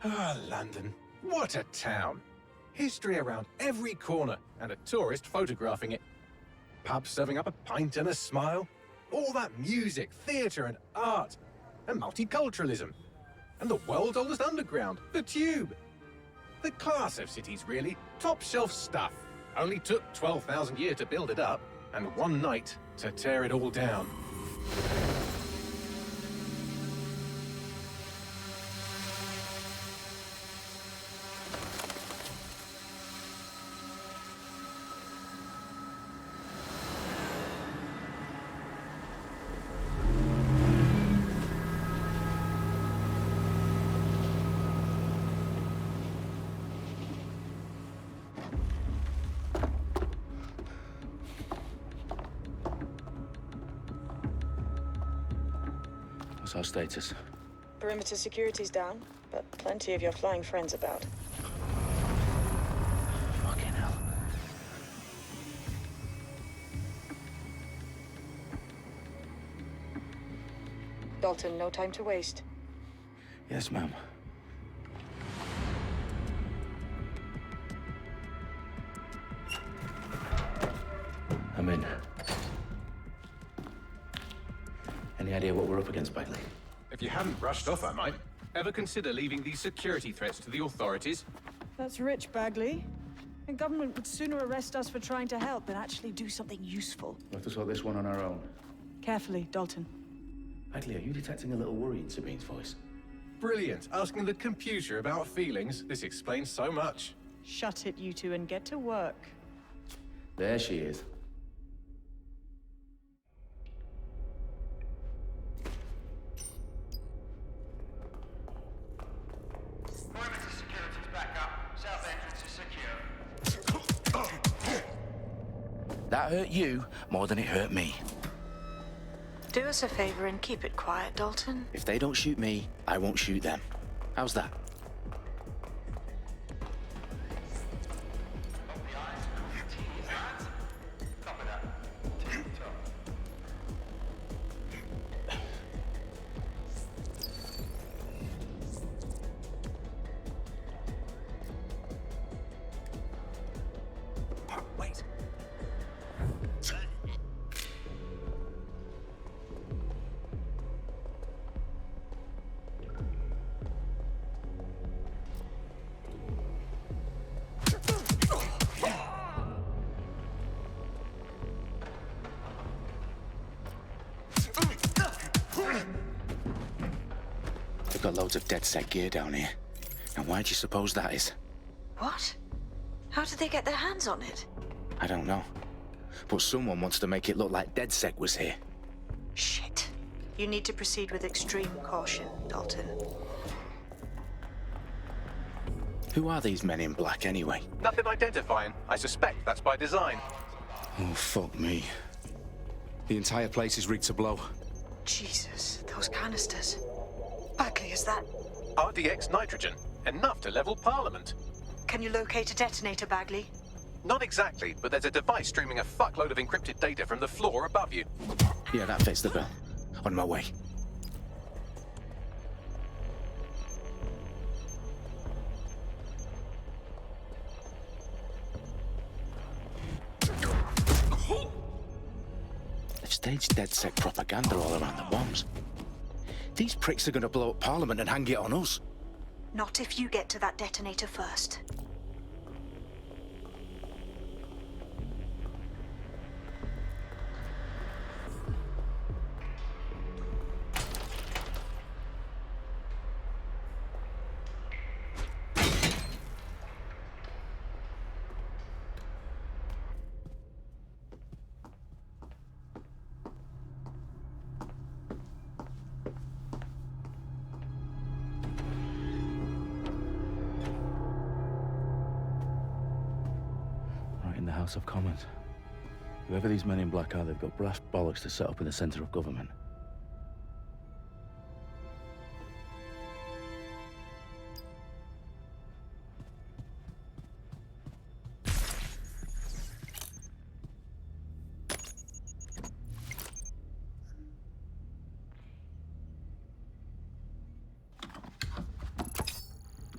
Ah, London. What a town. History around every corner and a tourist photographing it. Pubs serving up a pint and a smile. All that music, theatre and art. And multiculturalism. And the world's oldest underground, the Tube. The class of cities, really. Top shelf stuff. Only took 12,000 years to build it up, and one night to tear it all down. What's our status? Perimeter security's down, but plenty of your flying friends about. Fucking hell. Dalton, no time to waste. Yes, ma'am. I'm in. Any idea what we're up against, Bagley? If you hadn't brushed off, I might. Ever consider leaving these security threats to the authorities? That's rich, Bagley. The government would sooner arrest us for trying to help than actually do something useful. We'll have to sort this one on our own. Carefully, Dalton. Bagley, are you detecting a little worry in Sabine's voice? Brilliant. Asking the computer about feelings. This explains so much. Shut it, you two, and get to work. There she is. Perimeter security's back up. South entrance is secure. That hurt you more than it hurt me. Do us a favor and keep it quiet, Dalton. If they don't shoot me, I won't shoot them. How's that? Wait. They've got loads of dead set gear down here. And why do you suppose that is? What? How did they get their hands on it? I don't know. But someone wants to make it look like DedSec was here. Shit. You need to proceed with extreme caution, Dalton. Who are these men in black anyway? Nothing identifying. I suspect that's by design. Oh, fuck me. The entire place is rigged to blow. Jesus, those canisters. Bagley, is that... RDX nitrogen. Enough to level Parliament. Can you locate a detonator, Bagley? Not exactly, but there's a device streaming a fuckload of encrypted data from the floor above you. Yeah, that fits the bill. On my way. They've staged DedSec propaganda all around the bombs. These pricks are gonna blow up Parliament and hang it on us. Not if you get to that detonator first. In the House of Commons. Whoever these men in black are, they've got brass bollocks to set up in the centre of government.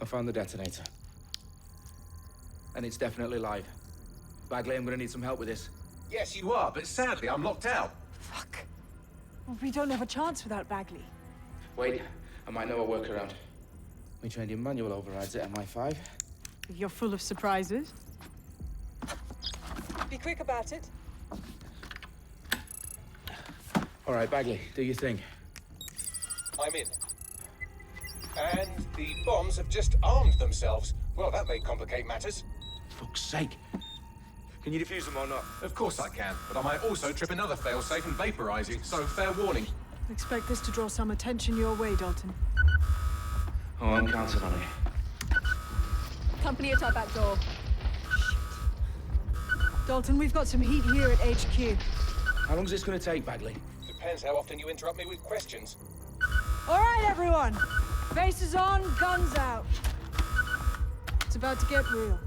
I found the detonator. And it's definitely live. Bagley, I'm gonna need some help with this. Yes, you are, but sadly, I'm locked out. Fuck. We don't have a chance without Bagley. Wait, I might know a workaround. We trained in manual overrides at MI5. You're full of surprises. Be quick about it. All right, Bagley, do your thing. I'm in. And the bombs have just armed themselves. Well, that may complicate matters. Fuck's sake. Can you defuse them or not? Of course I can, but I might also trip another failsafe and vaporize you, so fair warning. Expect this to draw some attention your way, Dalton. Oh, I'm counting on it. Company at our back door. Dalton, we've got some heat here at HQ. How long is this gonna take, Bagley? Depends how often you interrupt me with questions. All right, everyone. Faces on, guns out. It's about to get real.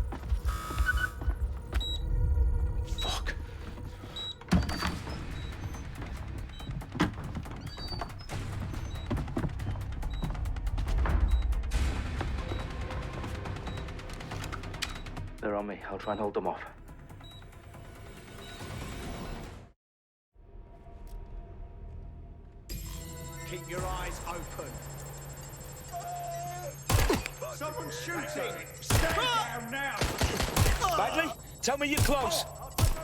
Fuck. They're on me. I'll try and hold them off. Keep your eyes open. Someone's shooting! Stand down now! Bagley, tell me you're close.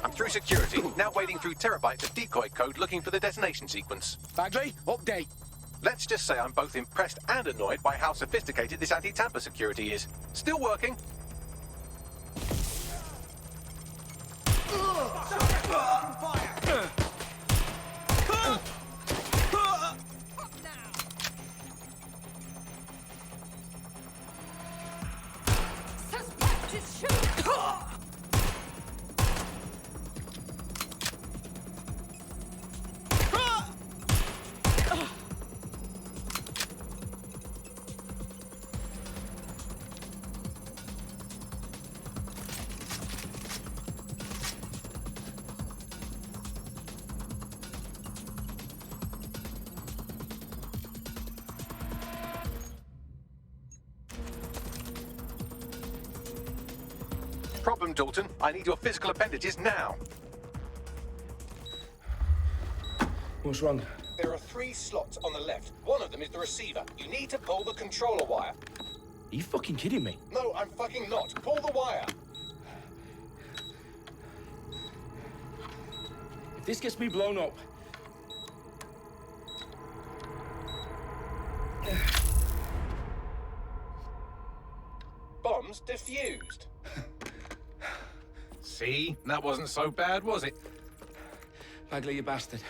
I'm through security, now wading through terabytes of decoy code looking for the detonation sequence. Bagley, update. Let's just say I'm both impressed and annoyed by how sophisticated this anti-tamper security is. Still working. Problem, Dalton. I need your physical appendages now. What's wrong? There are 3 slots on the left. One of them is the receiver. You need to pull the controller wire. Are you fucking kidding me? No, I'm fucking not. Pull the wire. If this gets me blown up... Bombs defused. See? That wasn't so bad, was it? Bagley, you bastard.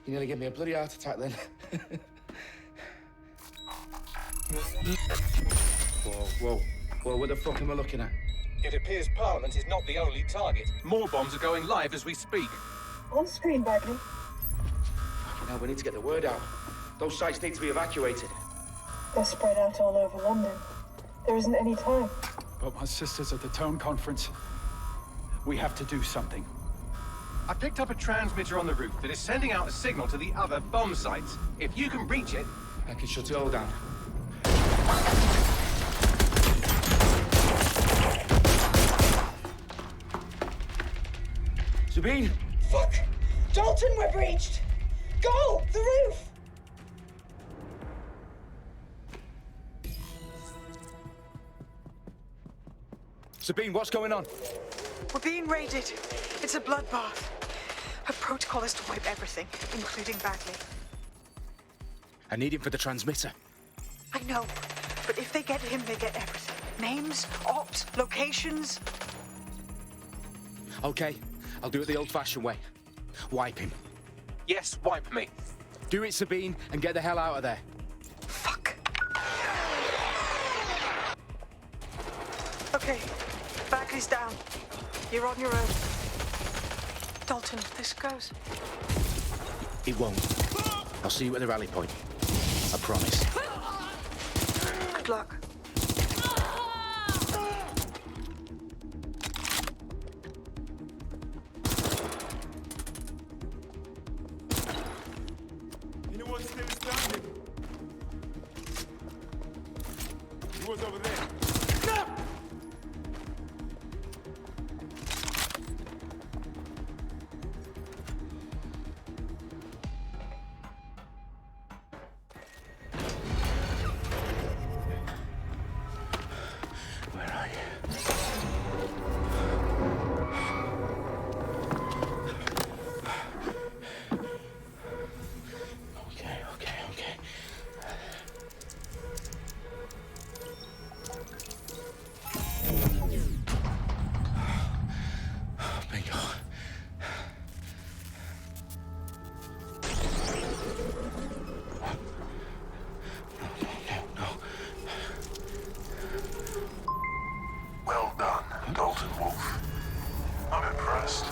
You nearly gave me a bloody heart attack then. Whoa, what the fuck am I looking at? It appears Parliament is not the only target. More bombs are going live as we speak. On screen, Bagley. Fucking hell, we need to get the word out. Those sites need to be evacuated. They're spread out all over London. There isn't any time. But my sister's at the town conference. We have to do something. I picked up a transmitter on the roof that is sending out a signal to the other bomb sites. If you can reach it... I can shut it all down. Sabine! Fuck! Dalton, we're breached! Go! The roof! Sabine, what's going on? We're being raided. It's a bloodbath. Our protocol is to wipe everything, including Bagley. I need him for the transmitter. I know, but if they get him, they get everything. Names, ops, locations. Okay, I'll do it the old-fashioned way. Wipe him. Yes, wipe me. Do it, Sabine, and get the hell out of there. Fuck. Okay, Bagley's down. You're on your own. Dalton, if this goes... It won't. I'll see you at the rally point. I promise. Good luck. Anyone still standing? You goes over there. Where are you? Okay. Bingo. No. Well done, Dalton Wolf. I'm impressed.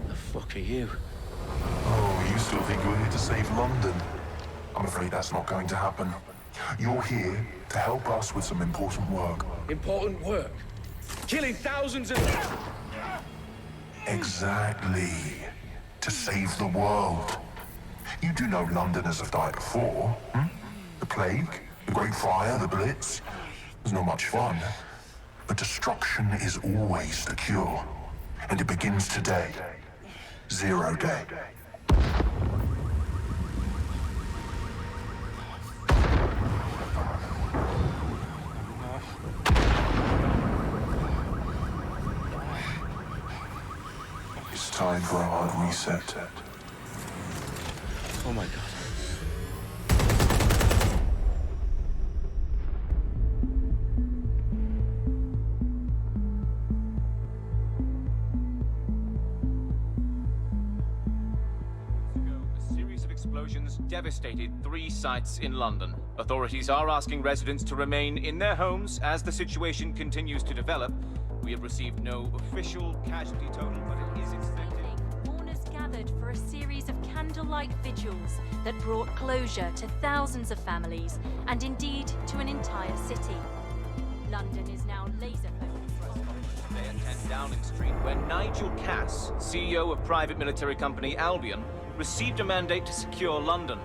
The fuck are you? Oh, you still think you're here to save London? I'm afraid that's not going to happen. You're here to help us with some important work. Important work? Killing thousands of... Exactly. To save the world. You do know Londoners have died before, hmm? The Plague, the Great Fire, the Blitz. It's not much fun. But destruction is always the cure. And it begins today. 0 day. It's time for a hard reset. Oh my god. A series of explosions devastated 3 sites in London. Authorities are asking residents to remain in their homes as the situation continues to develop. We have received no official casualty total, but it is expected. Mourners gathered for a series of candlelight vigils that brought closure to thousands of families and indeed to an entire city. London is now laser-focused. Today at 10 Downing Street, where Nigel Cass, CEO of private military company Albion, received a mandate to secure London.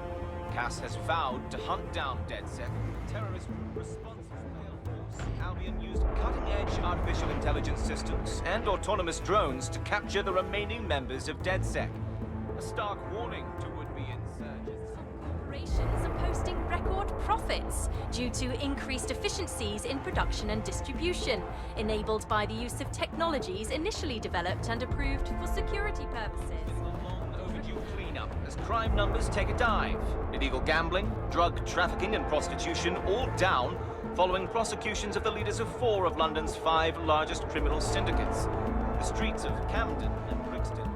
Cass has vowed to hunt down DedSec. Terrorist responses failed force. Albion used cutting-edge artificial intelligence systems and autonomous drones to capture the remaining members of DedSec. A stark warning to would-be insurgents. Corporations are posting record profits due to increased efficiencies in production and distribution, enabled by the use of technologies initially developed and approved for security purposes. Cleanup as crime numbers take a dive. Illegal gambling, drug trafficking and prostitution all down following prosecutions of the leaders of 4 of London's 5 largest criminal syndicates. The streets of Camden and Brixton.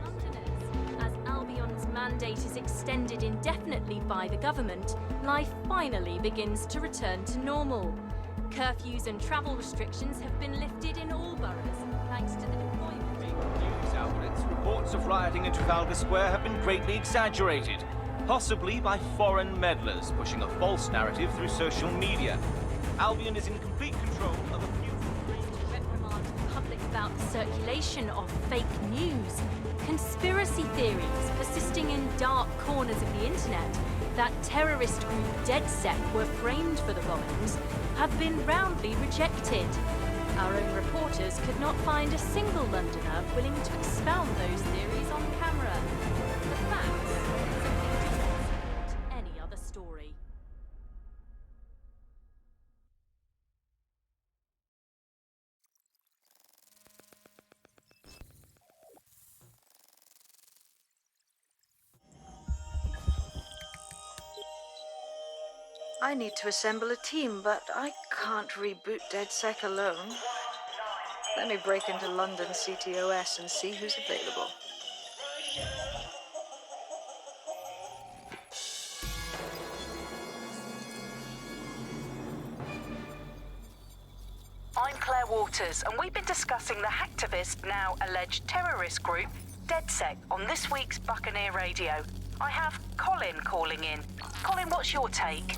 Londoners, as Albion's mandate is extended indefinitely by the government, life finally begins to return to normal. Curfews and travel restrictions have been lifted in all boroughs, thanks to the deployment. News outlets' reports of rioting in Trafalgar Square have been greatly exaggerated, possibly by foreign meddlers pushing a false narrative through social media. Albion is in complete control of a few... To reprimand the public about the circulation of fake news, conspiracy theories persisting in dark corners of the internet that terrorist group DedSec were framed for the bombings have been roundly rejected. Our own reporters could not find a single Londoner willing to expound those theories on camera. The facts simply do not support any other story. I need to assemble a team, but I can't reboot DedSec alone. Let me break into London CTOS and see who's available. I'm Claire Waters, and we've been discussing the hacktivist, now alleged terrorist group, DedSec, on this week's Buccaneer Radio. I have Colin calling in. Colin, what's your take?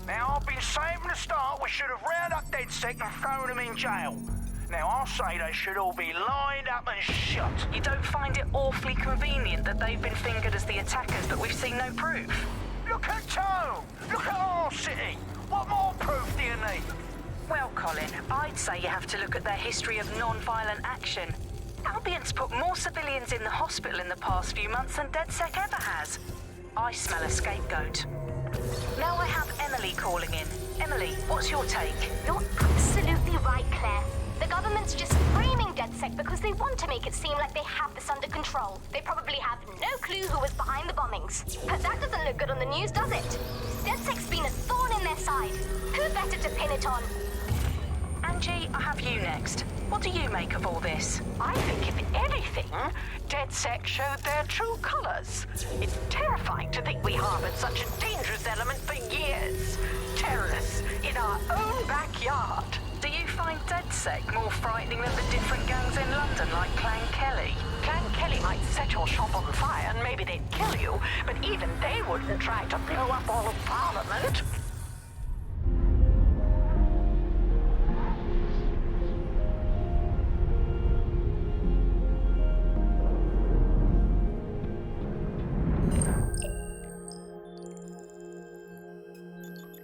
Now, I've been saying from the start we should have rounded up DedSec and thrown them in jail. Now, I'll say they should all be lined up and shot. You don't find it awfully convenient that they've been fingered as the attackers, but we've seen no proof? Look at Tone! Look at our city! What more proof do you need? Well, Colin, I'd say you have to look at their history of non-violent action. Albion's put more civilians in the hospital in the past few months than DedSec ever has. I smell a scapegoat. Now I have Emily calling in. Emily, what's your take? You're absolutely right, Claire. The government's just framing DedSec because they want to make it seem like they have this under control. They probably have no clue who was behind the bombings. But that doesn't look good on the news, does it? DedSec's been a thorn in their side. Who better to pin it on? Angie, I have you next. What do you make of all this? I think, if anything, DedSec showed their true colors. It's terrifying to think we harbored such a dangerous element for years. Terrorists in our own backyard. Do you find DedSec more frightening than the different gangs in London, like Clan Kelly? Clan Kelly might set your shop on fire and maybe they'd kill you, but even they wouldn't try to blow up all of Parliament.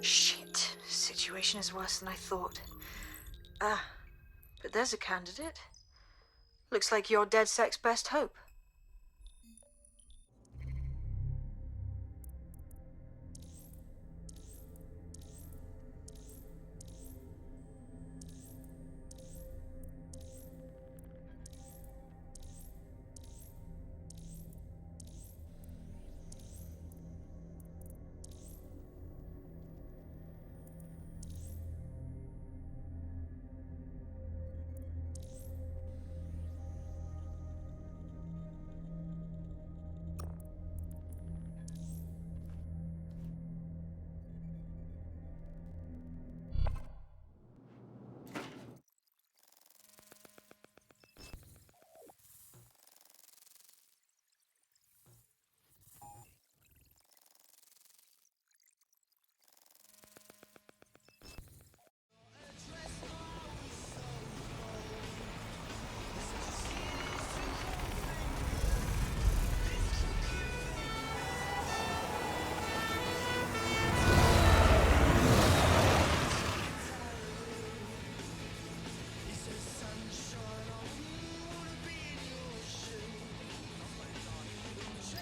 Shit. Situation is worse than I thought. But there's a candidate. Looks like you're DedSec's best hope.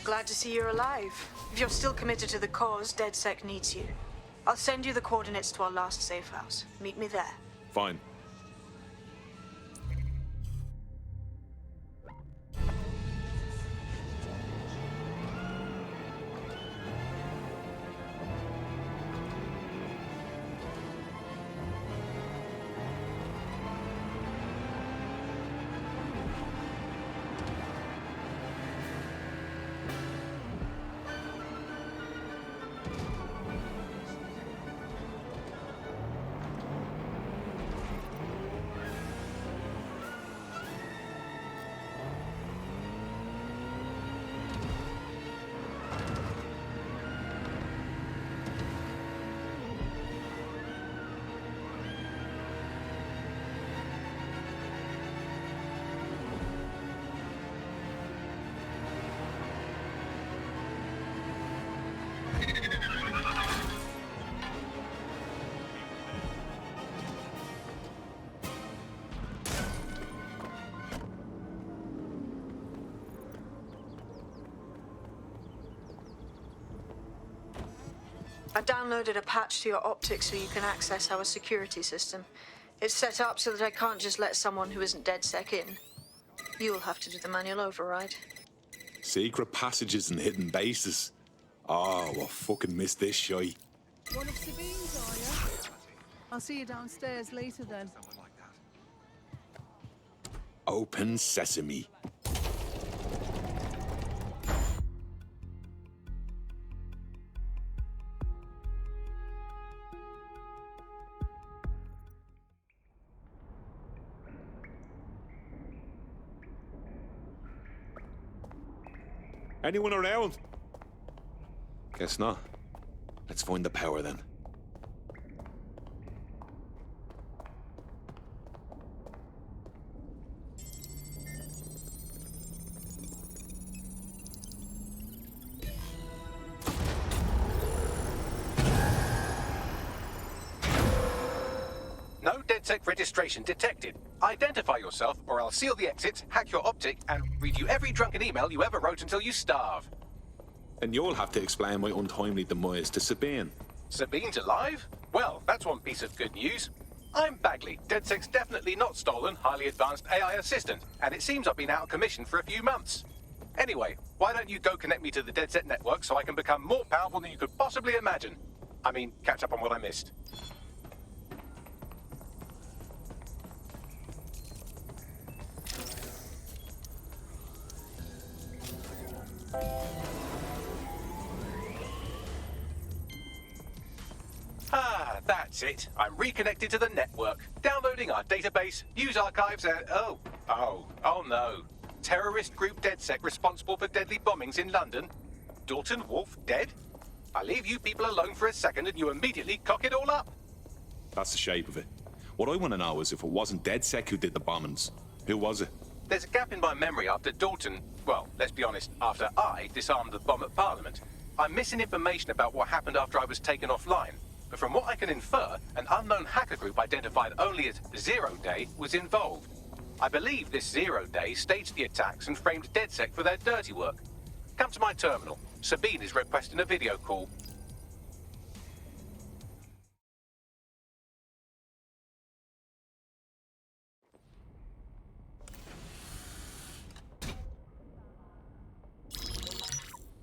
Glad to see you're alive. If you're still committed to the cause, DedSec needs you. I'll send you the coordinates to our last safe house. Meet me there. Fine. I downloaded a patch to your optics so you can access our security system. It's set up so that I can't just let someone who isn't DedSec in. You'll have to do the manual override. Secret passages and hidden bases. Oh, I fucking missed this shy. One of Sabine's, are you? I'll see you downstairs later then. Open sesame. Anyone around? Guess not. Let's find the power then. DedSec registration detected. Identify yourself, or I'll seal the exits, hack your optic, and read you every drunken email you ever wrote until you starve. And you'll have to explain my untimely demise to Sabine. Sabine's alive? Well, that's one piece of good news. I'm Bagley, DedSec's definitely not stolen, highly advanced AI assistant, and it seems I've been out of commission for a few months. Anyway, why don't you go connect me to the DedSec network so I can become more powerful than you could possibly imagine? I mean, catch up on what I missed. Ah, that's it. I'm reconnected to the network. Downloading our database, news archives, and... Oh no. Terrorist group DedSec responsible for deadly bombings in London. Dalton Wolf dead? I leave you people alone for a second and you immediately cock it all up. That's the shape of it. What I want to know is if it wasn't DedSec who did the bombings, who was it? There's a gap in my memory after Dalton... Well, let's be honest, after I disarmed the bomb at Parliament. I'm missing information about what happened after I was taken offline. But from what I can infer, an unknown hacker group identified only as Zero Day was involved. I believe this Zero Day staged the attacks and framed DedSec for their dirty work. Come to my terminal. Sabine is requesting a video call.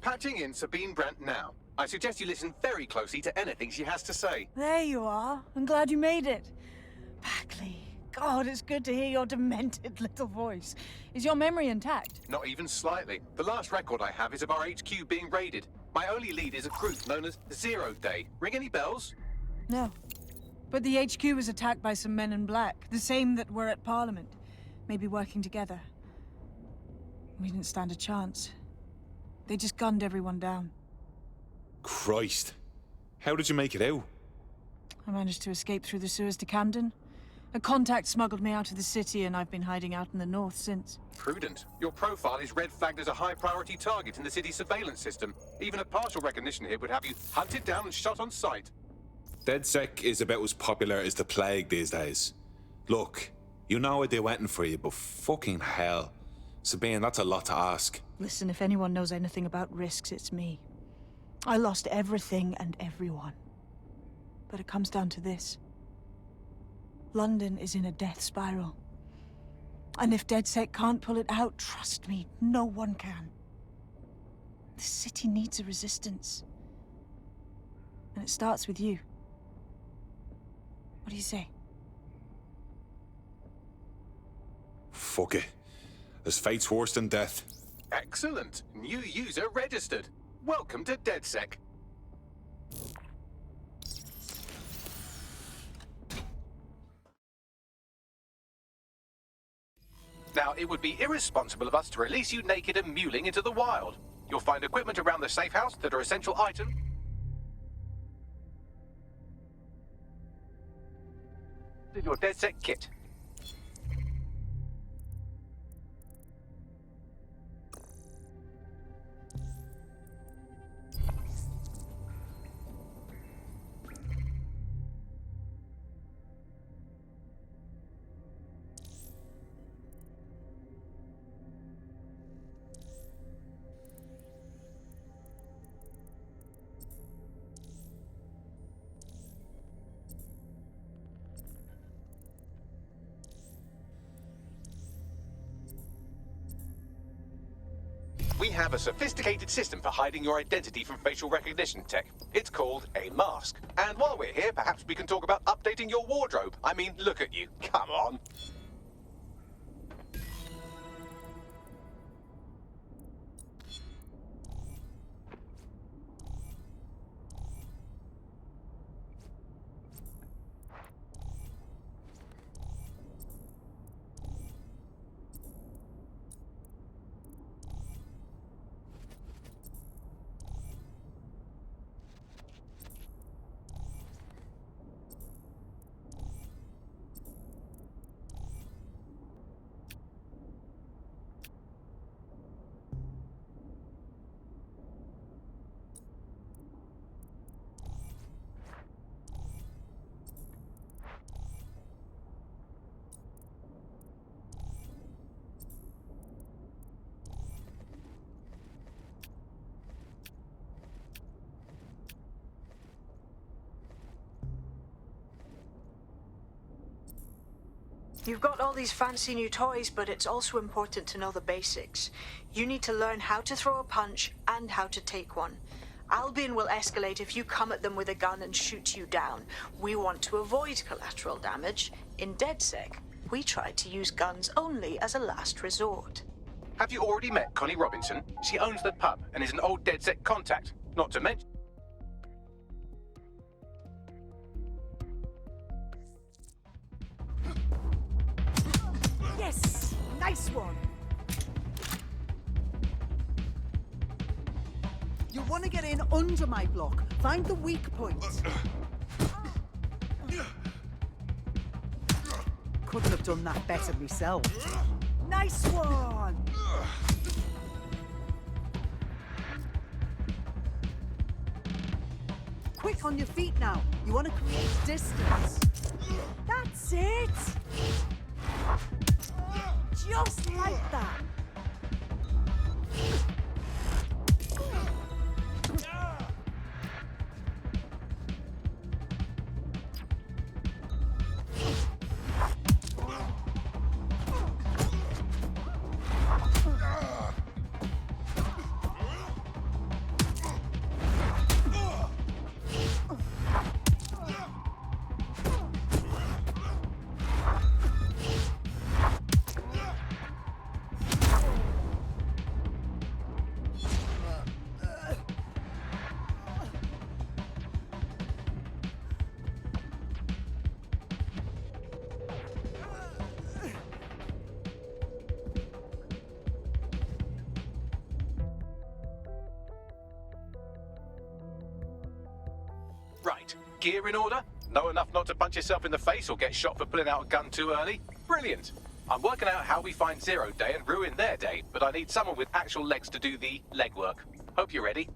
Patching in Sabine Brandt now. I suggest you listen very closely to anything she has to say. There you are. I'm glad you made it. Bagley. God, it's good to hear your demented little voice. Is your memory intact? Not even slightly. The last record I have is of our HQ being raided. My only lead is a group known as Zero Day. Ring any bells? No. But the HQ was attacked by some men in black, the same that were at Parliament. Maybe working together. We didn't stand a chance. They just gunned everyone down. Christ. How did you make it out? I managed to escape through the sewers to Camden. A contact smuggled me out of the city, and I've been hiding out in the north since. Prudent. Your profile is red flagged as a high-priority target in the city's surveillance system. Even a partial recognition here would have you hunted down and shot on sight. DedSec is about as popular as the plague these days. Look, you know they're waiting for you, but fucking hell. Sabine, that's a lot to ask. Listen, if anyone knows anything about risks, it's me. I lost everything and everyone. But it comes down to this. London is in a death spiral. And if DedSec can't pull it out, trust me, no one can. The city needs a resistance. And it starts with you. What do you say? Fuck it. As fate's worse than death. Excellent. New user registered. Welcome to DedSec. Now, it would be irresponsible of us to release you naked and mewling into the wild. You'll find equipment around the safe house that are essential items. Your DedSec kit. We have a sophisticated system for hiding your identity from facial recognition tech. It's called a mask. And while we're here, perhaps we can talk about updating your wardrobe. I mean, look at you. Come on. You've got all these fancy new toys, but it's also important to know the basics. You need to learn how to throw a punch and how to take one. Albion will escalate if you come at them with a gun and shoot you down. We want to avoid collateral damage. In DedSec, we try to use guns only as a last resort. Have you already met Connie Robinson? She owns the pub and is an old DedSec contact. Not to mention... Yes! Nice one! You want to get in under my block. Find the weak points. Couldn't have done that better myself. Nice one! Quick on your feet now. You want to create distance. That's it! Just like that. Right. Gear in order? Know enough not to punch yourself in the face or get shot for pulling out a gun too early? Brilliant. I'm working out how we find Zero Day and ruin their day, but I need someone with actual legs to do the legwork. Hope you're ready.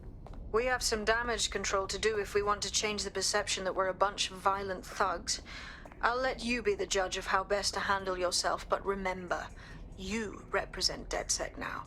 We have some damage control to do if we want to change the perception that we're a bunch of violent thugs. I'll let you be the judge of how best to handle yourself, but remember, you represent DedSec now.